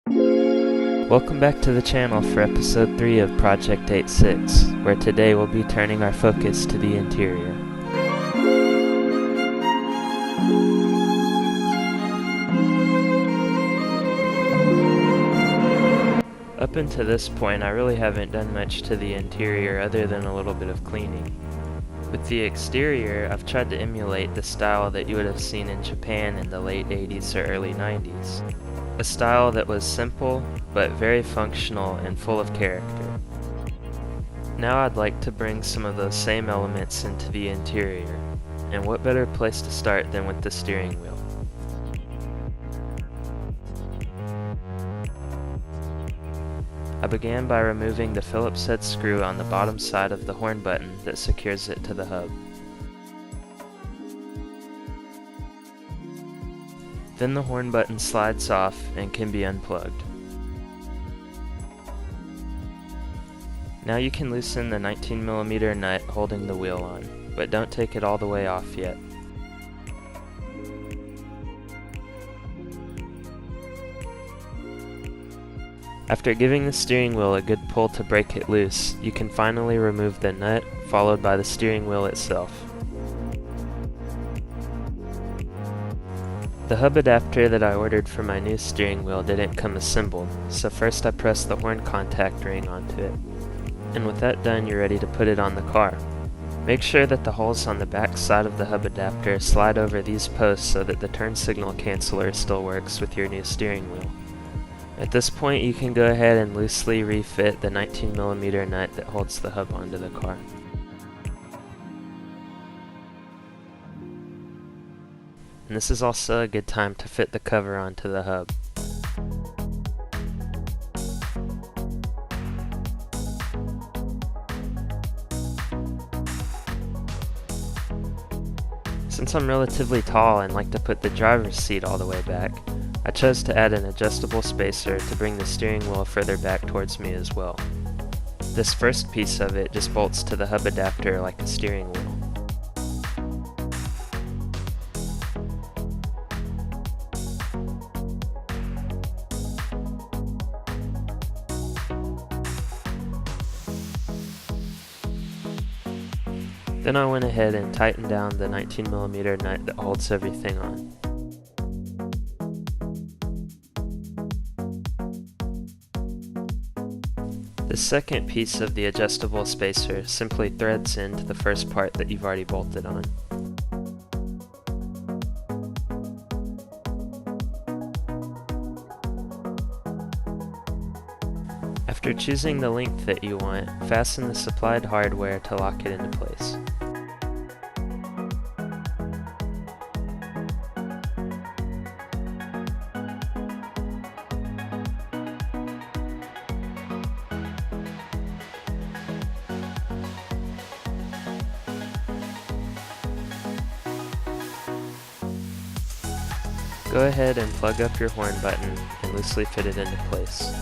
Welcome back to the channel for episode 3 of Project 86, where today we'll be turning our focus to the interior. Up until this point, I really haven't done much to the interior other than a little bit of cleaning. With the exterior, I've tried to emulate the style that you would have seen in Japan in the late 80s or early 90s. A style that was simple, but very functional and full of character. Now I'd like to bring some of those same elements into the interior, and what better place to start than with the steering wheel. I began by removing the Phillips head screw on the bottom side of the horn button that secures it to the hub. Then the horn button slides off and can be unplugged. Now you can loosen the 19mm nut holding the wheel on, but don't take it all the way off yet. After giving the steering wheel a good pull to break it loose, you can finally remove the nut, followed by the steering wheel itself. The hub adapter that I ordered for my new steering wheel didn't come assembled, so first I pressed the horn contact ring onto it. And with that done, you're ready to put it on the car. Make sure that the holes on the back side of the hub adapter slide over these posts so that the turn signal canceller still works with your new steering wheel. At this point, you can go ahead and loosely refit the 19mm nut that holds the hub onto the car. And this is also a good time to fit the cover onto the hub. Since I'm relatively tall and like to put the driver's seat all the way back, I chose to add an adjustable spacer to bring the steering wheel further back towards me as well. This first piece of it just bolts to the hub adapter like a steering wheel. Then I went ahead and tightened down the 19mm nut that holds everything on. The second piece of the adjustable spacer simply threads into the first part that you've already bolted on. After choosing the length that you want, fasten the supplied hardware to lock it into place. Go ahead and plug up your horn button and loosely fit it into place.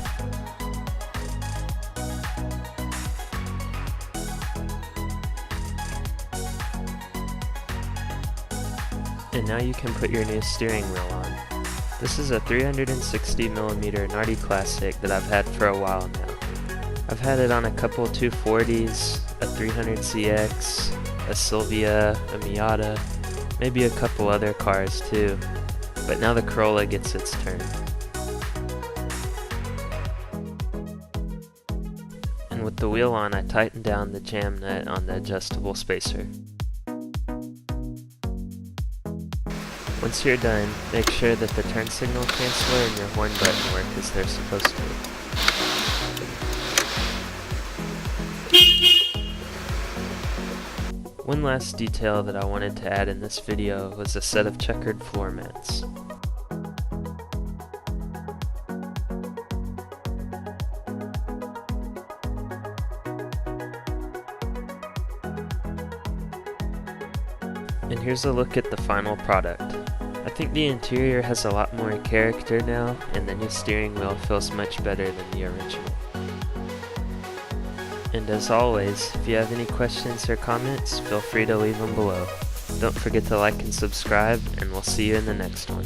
And now you can put your new steering wheel on. This is a 360mm Nardi Classic that I've had for a while now. I've had it on a couple 240s, a 300CX, a Sylvia, a Miata, maybe a couple other cars too. But now the Corolla gets its turn. And with the wheel on, I tightened down the jam nut on the adjustable spacer. Once you're done, make sure that the turn signal canceller and your horn button work as they're supposed to. One last detail that I wanted to add in this video was a set of checkered floor mats. And here's a look at the final product. I think the interior has a lot more character now, and the new steering wheel feels much better than the original. And as always, if you have any questions or comments, feel free to leave them below. Don't forget to like and subscribe, and we'll see you in the next one.